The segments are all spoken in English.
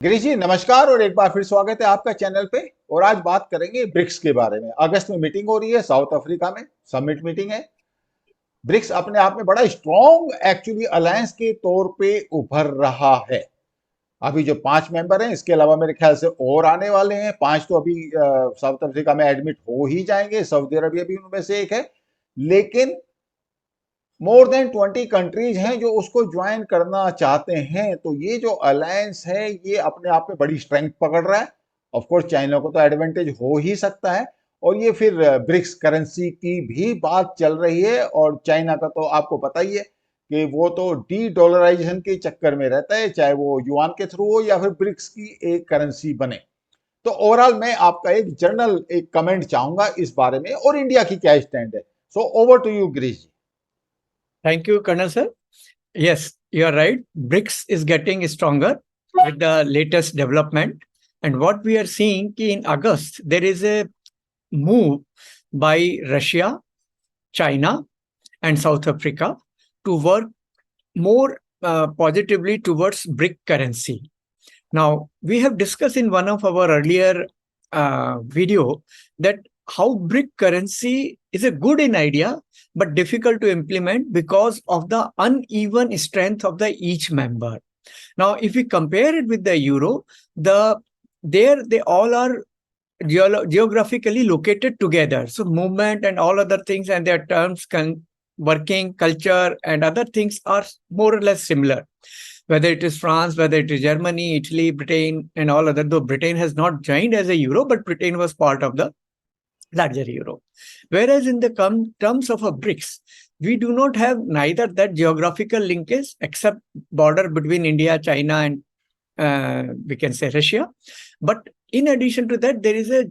गिरीश जी नमस्कार और एक बार फिर स्वागत है आपका चैनल पे। और आज बात करेंगे ब्रिक्स के बारे में। अगस्त में मीटिंग हो रही है साउथ अफ्रीका में, समिट मीटिंग है। ब्रिक्स अपने आप में बड़ा स्ट्रॉन्ग एक्चुअली अलायंस के तौर पे उभर रहा है। अभी जो 5 मेंबर हैं, इसके अलावा मेरे ख्याल से और आने वाले हैं 5, तो अभी साउथ अफ्रीका में एडमिट हो ही जाएंगे। सऊदी अरबिया भी उनमें से एक है। लेकिन मोर देन 20 कंट्रीज हैं जो उसको ज्वाइन करना चाहते हैं। तो ये जो अलायंस है ये अपने आप में बड़ी स्ट्रेंथ पकड़ रहा है। ऑफ कोर्स चाइना को तो एडवांटेज हो ही सकता है। और ये फिर ब्रिक्स करेंसी की भी बात चल रही है। और चाइना का तो आपको पता ही है कि वो तो डी डॉलराइजेशन के चक्कर में रहता है, चाहे वो युआन के थ्रू हो या फिर ब्रिक्स की एक करेंसी बने। तो ओवरऑल मैं आपका एक जनरल एक कमेंट चाहूंगा इस बारे में, और इंडिया की क्या स्टैंड है। So over to you Girish ji. Thank you, Colonel sir. Yes, you are right. BRICS is getting stronger with the latest development. And what we are seeing in August, there is a move by Russia, China, and South Africa to work more positively towards BRIC currency. Now, we have discussed in one of our earlier video that how BRIC currency is a good in idea, but difficult to implement because of the uneven strength of the each member. Now, if we compare it with the euro, they all are geographically located together. So movement and all other things and their terms, working culture and other things are more or less similar. Whether it is France, whether it is Germany, Italy, Britain, and all other, though Britain has not joined as a euro, but Britain was part of the larger euro. Whereas in the terms of a BRICS, we do not have neither that geographical linkage except border between India, China, and we can say Russia. But in addition to that, there is a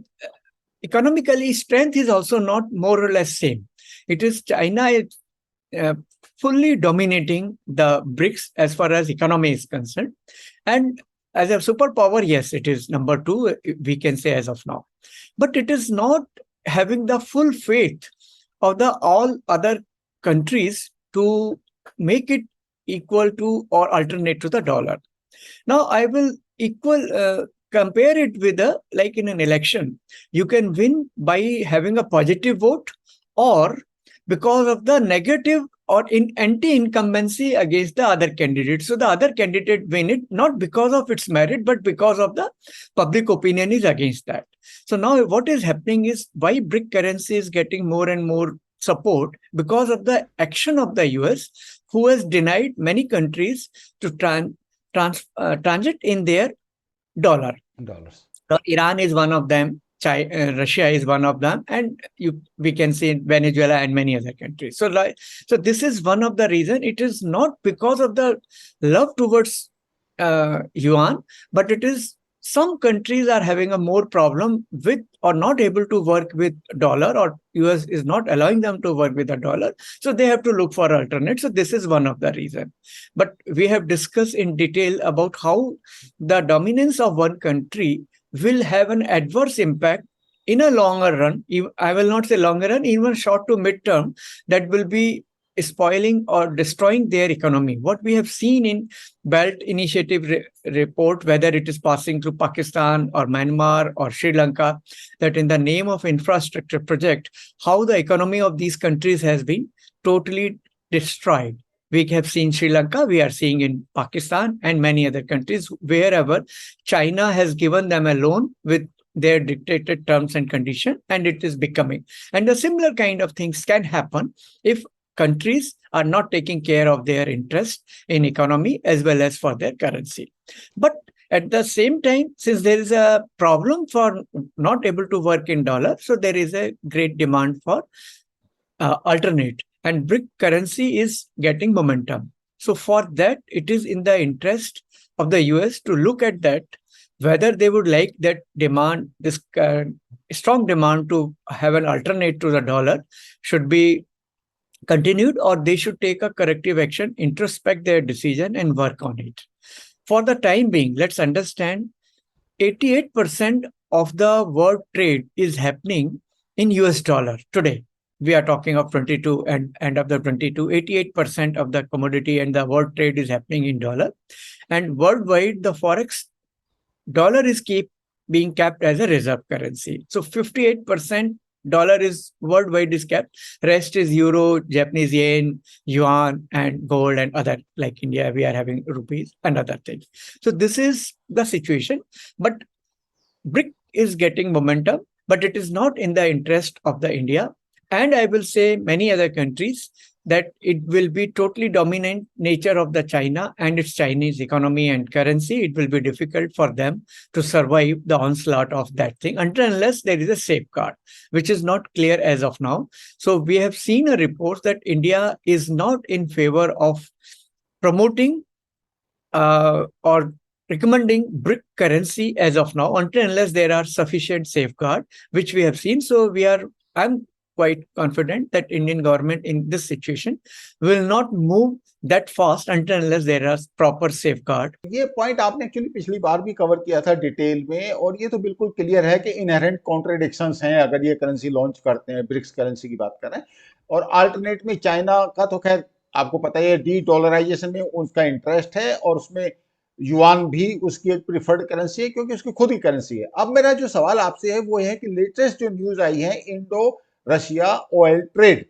economically strength is also not more or less same. It is China is fully dominating the BRICS as far as economy is concerned. And as a superpower, yes, it is number 2, we can say as of now. But it is not having the full faith of the all other countries to make it equal to or alternate to the dollar. Now, I will compare it with like in an election, you can win by having a positive vote or because of the negative or in anti-incumbency against the other candidate. So the other candidate win it not because of its merit, but because of the public opinion is against that. So now what is happening is why BRIC currency is getting more and more support because of the action of the US, who has denied many countries to transit in their dollars. So Iran is one of them. Russia is one of them, and we can see Venezuela and many other countries. So this is one of the reason. It is not because of the love towards yuan, but it is some countries are having a more problem with or not able to work with dollar, or US is not allowing them to work with the dollar. So they have to look for alternate. So this is one of the reason. But we have discussed in detail about how the dominance of one country will have an adverse impact in a longer run. I will not say longer run, even short to mid-term, that will be spoiling or destroying their economy. What we have seen in Belt Initiative report, whether it is passing through Pakistan or Myanmar or Sri Lanka, that in the name of infrastructure project, how the economy of these countries has been totally destroyed. We have seen Sri Lanka, we are seeing in Pakistan and many other countries, wherever China has given them a loan with their dictated terms and conditions, and it is becoming. And the similar kind of things can happen if countries are not taking care of their interest in economy as well as for their currency. But at the same time, since there is a problem for not able to work in dollar, so there is a great demand for alternate. And BRIC currency is getting momentum. So for that, it is in the interest of the US to look at that, whether they would like that demand, this strong demand to have an alternate to the dollar should be continued, or they should take a corrective action, introspect their decision and work on it. For the time being, let's understand 88% of the world trade is happening in US dollar today. We are talking of 22 and end of the 22, 88% of the commodity and the world trade is happening in dollar. And worldwide, the forex dollar is being kept as a reserve currency. So 58% dollar is worldwide is kept. Rest is euro, Japanese yen, yuan, and gold, and other, like India, we are having rupees and other things. So this is the situation. But BRIC is getting momentum, but it is not in the interest of the India, and I will say many other countries, that it will be totally dominant nature of the China and its Chinese economy and currency. It will be difficult for them to survive the onslaught of that thing until unless there is a safeguard, which is not clear as of now. So we have seen a report that India is not in favor of promoting or recommending BRIC currency as of now until unless there are sufficient safeguard, which we have seen. So I'm quite confident that Indian government in this situation will not move that fast until unless there are proper safeguard. ये point आपने actually पिछली बार भी cover किया था detail में, और ये तो बिल्कुल क्लियर है कि इनहेरेंट कॉन्ट्रडिक्शंस हैं अगर ये करेंसी लॉन्च करते हैं, ब्रिक्स करेंसी की बात करें। और अल्टरनेट में चाइना का तो खैर आपको पता ही है, डी डॉलराइजेशन में उसका इंटरेस्ट है, और उसमें युआन भी उसकी एक प्रिफर्ड करेंसी है क्योंकि उसकी खुद की करेंसी है। अब मेरा जो सवाल आपसे है वो है कि लेटेस्ट जो न्यूज आई है, इंडो रशिया ऑयल ट्रेड,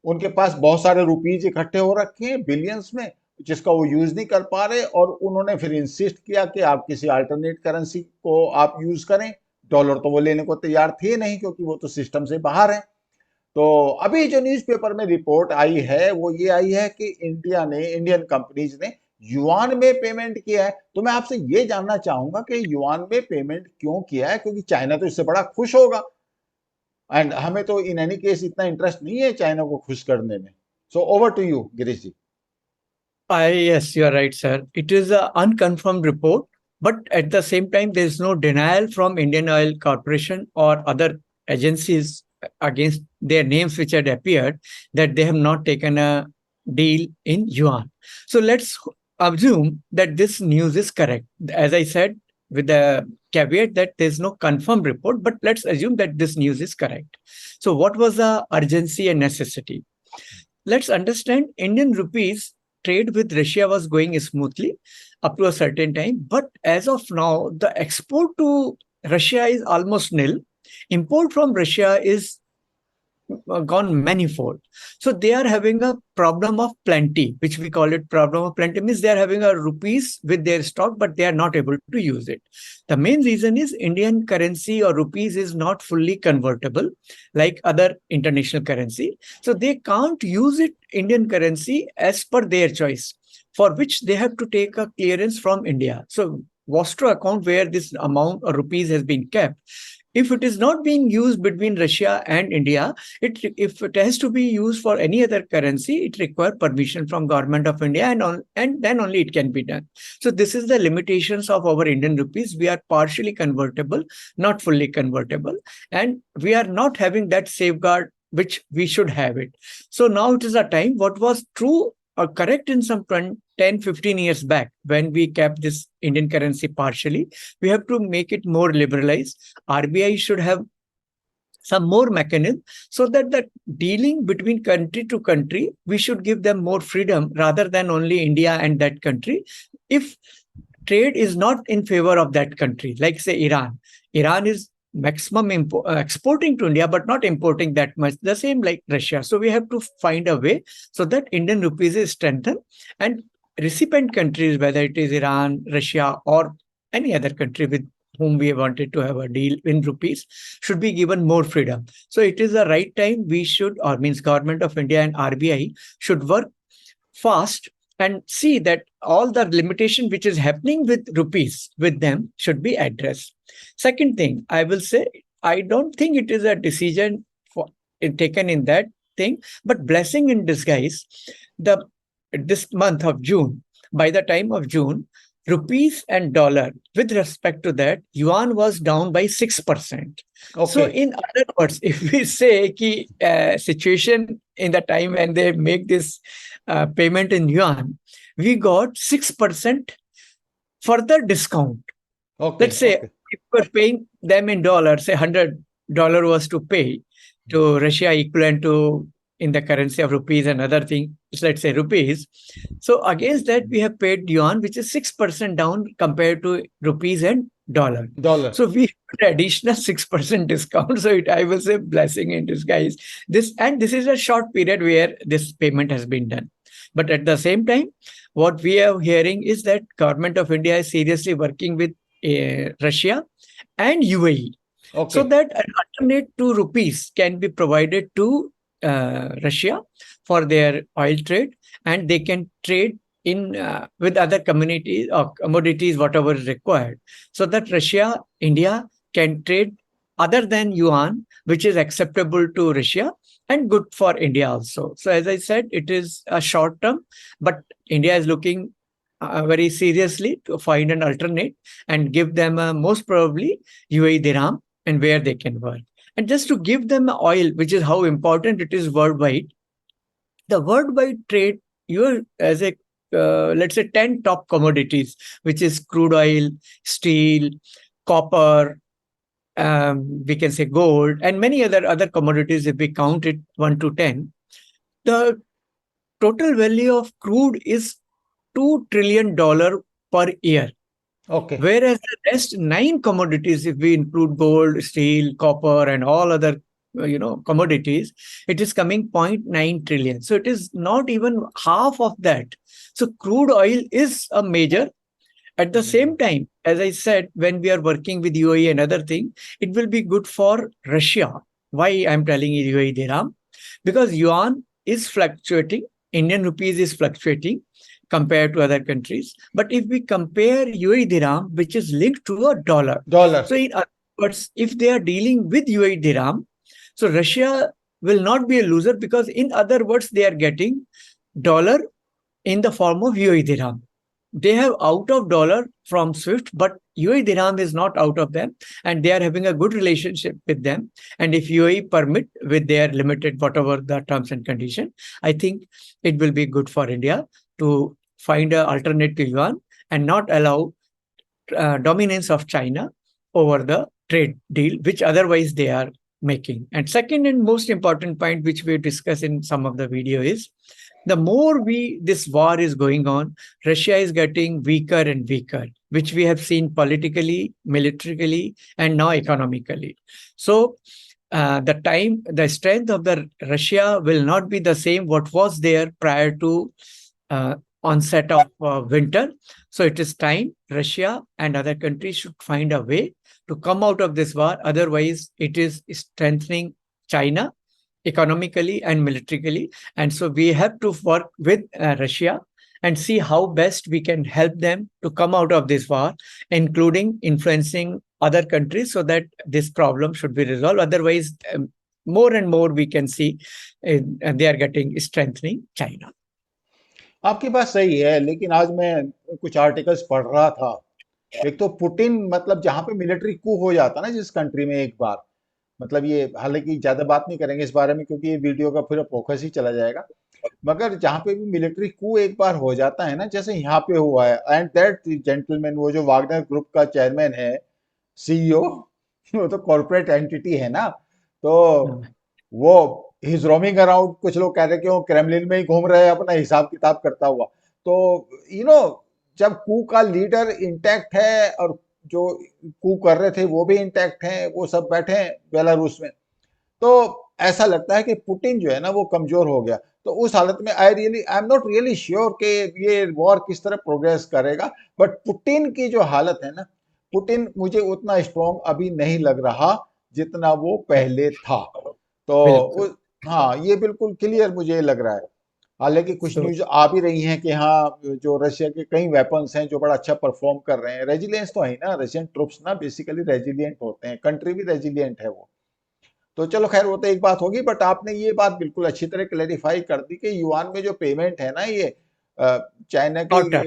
उनके पास बहुत सारे रुपीज इकट्ठे हो रखे हैं बिलियंस में, जिसका वो यूज नहीं कर पा रहे, और उन्होंने फिर इंसिस्ट किया कि आप किसी अल्टरनेट करेंसी को आप यूज करें। डॉलर तो वो लेने को तैयार थे नहीं क्योंकि वो तो सिस्टम से बाहर है। तो अभी जो न्यूज़पेपर में रिपोर्ट आई है वो ये आई है कि इंडियन कंपनीज ने युआन में पेमेंट किया है। तो मैं आपसे ये जानना चाहूंगा कि युआन में पेमेंट क्यों किया है, क्योंकि चाइना तो इससे बड़ा खुश होगा, एंड हमें तो इन एनी केस इतना इंटरेस्ट नहीं है चाइना को खुश करने में। So over to you Girish ji. Yes, you are right, sir. It is an unconfirmed report, but at the same time, there is no denial from Indian Oil Corporation or other agencies against their names which had appeared that they have not taken a deal in yuan. So let's assume that this news is correct. As I said, with the caveat that there's no confirmed report, but let's assume that this news is correct. So what was the urgency and necessity? Let's understand Indian rupees trade with Russia was going smoothly up to a certain time. But as of now, the export to Russia is almost nil. Import from Russia is gone manifold. So they are having a problem of plenty, which we call it problem of plenty, means they are having a rupees with their stock, but they are not able to use it. The main reason is Indian currency or rupees is not fully convertible like other international currency. So they can't use it, Indian currency, as per their choice, for which they have to take a clearance from India. So Vostro account where this amount of rupees has been kept, if it is not being used between Russia and India, if it has to be used for any other currency, it requires permission from government of India, and then only it can be done. So this is the limitations of our Indian rupees. We are partially convertible, not fully convertible, and we are not having that safeguard which we should have it. So now it is a time, what was true or correct in some 10, 15 years back when we kept this Indian currency partially, we have to make it more liberalized. RBI should have some more mechanism so that the dealing between country to country, we should give them more freedom rather than only India and that country. If trade is not in favor of that country, like say Iran is maximum exporting to India, but not importing that much. The same like Russia. So we have to find a way so that Indian rupees is strengthened, and recipient countries, whether it is Iran, Russia, or any other country with whom we wanted to have a deal in rupees, should be given more freedom. So it is the right time we should, or means government of India and RBI should work fast and see that all the limitation which is happening with rupees with them should be addressed. Second thing, I will say, I don't think it is a decision taken in that thing, but blessing in disguise. This month of June, by the time of June, rupees and dollar, with respect to that, yuan was down by 6%. Okay. So in other words, if we say ki situation in the time when they make this payment in yuan, we got 6% further discount. Okay. Let's say if we're paying them in dollars, say $100 was to pay to Russia equivalent to in the currency of rupees and other thing, let's say rupees. So against that, we have paid yuan, which is 6% down compared to rupees and dollar. Dollar. So we put additional 6% discount. So I will say blessing in disguise. This is a short period where this payment has been done. But at the same time, what we are hearing is that government of India is seriously working with Russia and UAE, okay. so that an alternate to rupees can be provided to Russia for their oil trade, and they can trade in with other communities or commodities, whatever is required, so that Russia, India can trade other than yuan, which is acceptable to Russia and good for India also. So as I said, it is a short term, but India is looking very seriously to find an alternate and give them most probably UAE dirham and where they can work. And just to give them oil, which is how important it is worldwide, the worldwide trade, you as a let's say 10 top commodities, which is crude oil, steel, copper, we can say gold, and many other commodities. If we count it 1 to 10, the total value of crude is $2 trillion per year. Okay. Whereas the rest 9 commodities, if we include gold, steel, copper, and all other commodities, it is coming 0.9 trillion. So it is not even half of that. So crude oil is a major. At the same time, as I said, when we are working with UAE and other thing, it will be good for Russia. Why I'm telling you UAE dirham? Because yuan is fluctuating, Indian rupees is fluctuating compared to other countries. But if we compare UAE dirham, which is linked to a dollar, dollar. so in other words, if they are dealing with UAE dirham, so Russia will not be a loser, because in other words, they are getting dollar in the form of UAE dirham. They have out of dollar from SWIFT, but UAE dirham is not out of them, and they are having a good relationship with them. And if UAE permit with their limited whatever the terms and condition, I think it will be good for India to find an alternate to yuan and not allow dominance of China over the trade deal, which otherwise they are making. And second and most important point, which we discuss in some of the video, is the more this war is going on, Russia is getting weaker and weaker, which we have seen politically, militarily, and now economically. So the strength of the Russia will not be the same what was there prior to onset of winter. So it is time Russia and other countries should find a way to come out of this war. Otherwise, it is strengthening China economically and militarily. And so we have to work with Russia and see how best we can help them to come out of this war, including influencing other countries so that this problem should be resolved. Otherwise, more and more we can see they are getting strengthening China. आपकी बात सही है, लेकिन आज मैं कुछ articles पढ़ रहा था. एक तो पुतिन, मतलब जहां पे मिलिट्री कू हो जाता ना जिस कंट्री में एक बार, मतलब ये हालांकि ज्यादा बात नहीं करेंगे इस बारे में क्योंकि ये वीडियो का पूरा फोकस ही चला जाएगा, मगर जहां पे भी मिलिट्री कू एक बार हो जाता है ना, जैसे यहाँ पे हुआ है, एंड दैट जेंटलमैन, वो जो वागनर ग्रुप का चेयरमैन है, सीईओ, वो तो कॉर्पोरेट एंटिटी है ना, तो वो ही इज रोमिंग अराउंड. कुछ लोग कह रहे हैं कि वो क्रेमलिन में ही घूम रहे हैं अपना हिसाब किताब करता हुआ. तो जब कू का लीडर इंटैक्ट है और जो कू कर रहे थे वो भी इंटैक्ट हैं, वो सब बैठे हैं बेलारूस में, तो ऐसा लगता है कि पुतिन जो है ना वो कमजोर हो गया. तो उस हालत में I am not really sure कि ये वॉर किस तरह प्रोग्रेस करेगा. बट पुतिन की जो हालत है ना, पुतिन मुझे उतना स्ट्रॉन्ग अभी नहीं लग रहा जितना वो पहले था. तो हाँ, ये बिल्कुल क्लियर मुझे लग रहा है. हालांकि कुछ न्यूज आ भी रही हैं कि हाँ, जो रशिया के कई वेपन्स हैं जो बड़ा अच्छा परफॉर्म कर रहे हैं. रेजिलियंस तो है ना, रशियन ट्रुप्स ना बेसिकली रेजिलियंट होते हैं, कंट्री भी रेजिलियंट है वो. तो चलो खैर, वो तो एक बात होगी. बट आपने ये बात बिल्कुल अच्छी तरह क्लैरिफाई कर दी कि युआन में जो पेमेंट है ना, ये चाइना के,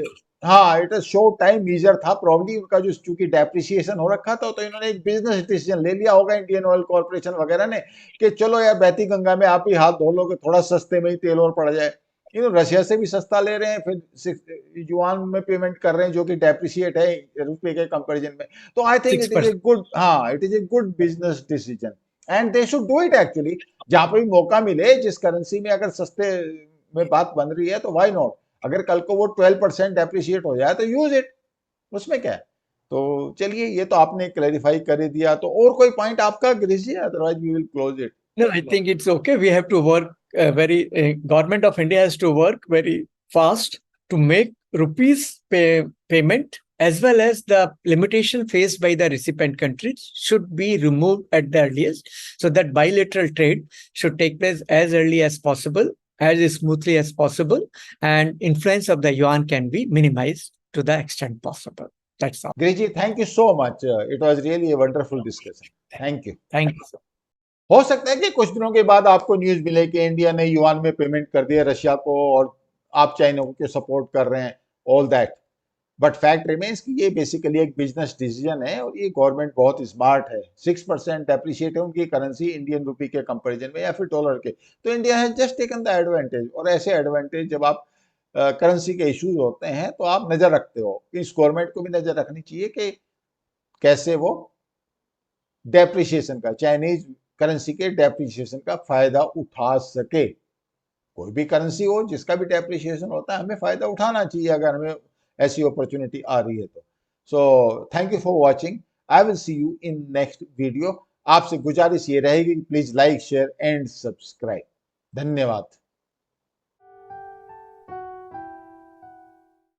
हाँ, it is short time measure था प्रॉब्ली उनका, जो चूंकि डेप्रिसिएशन हो रखा था, तो इन्होंने एक बिजनेस डिसीजन ले लिया होगा इंडियन ऑयल कॉर्पोरेशन वगैरह ने कि चलो यार, बहती गंगा में आप ही हाथ धो लोगे, थोड़ा सस्ते में ही तेल और पड़ जाए. रशिया से भी सस्ता ले रहे हैं, फिर युआन में पेमेंट कर रहे हैं जो कि डेप्रिसिएट है रुपए के कंपैरिजन में. तो I think it is a good, हाँ, it is a good business decision. And they should do it actually. जहां पर भी मौका मिले, जिस करेंसी में अगर सस्ते में बात बन रही है तो वाई नॉट। अगर कल को वो 12% डेप्रिशिएट हो जाए तो यूज इट, उसमें क्या है। तो चलिए, ये तो आपने क्लैरिफाई कर ही दिया। तो और कोई पॉइंट आपका Girish ji, otherwise we will close it. No, I think it's okay. We have to work government of India has to work very fast to make payment, as well as the limitation faced by the recipient countries should be removed at the earliest, so that bilateral trade should take place as early as possible, as smoothly as possible, and influence of the yuan can be minimized to the extent possible. That's all. Girish ji, thank you so much, it was really a wonderful discussion. Thank you. Thank you, sir. हो सकता है कि कुछ दिनों के बाद आपको news मिले कि इंडिया ने युआन में पेमेंट कर दिया रशिया को, और आप चाइना को सपोर्ट कर रहे हैं, all that. But fact remains कि ये बेसिकली एक बिजनेस डिसीजन है, और ये गवर्नमेंट बहुत स्मार्ट है। 6% डेप्रिशिएट है उनकी करेंसी इंडियन रुपी के कंपैरिजन में या फिर डॉलर के। तो India has just taken the advantage, और ऐसे एडवांटेज जब आप करेंसी के इश्यूज होते हैं तो आप नजर रखते हो। इस गवर्नमेंट को भी नजर रखनी चाहिए कि कैसे वो डेप्रिशिएशन का, चाइनीज करेंसी के डेप्रिशिएशन का फायदा उठा सके। कोई भी करेंसी हो, जिसका भी डेप्रिशिएशन होता है, हमें फायदा उठाना चाहिए अगर हमें ऐसी अपॉर्चुनिटी आ रही है तो। So thank you for watching. I will see you in next video. आपसे गुजारिश ये रहेगी कि please like, share and subscribe. धन्यवाद।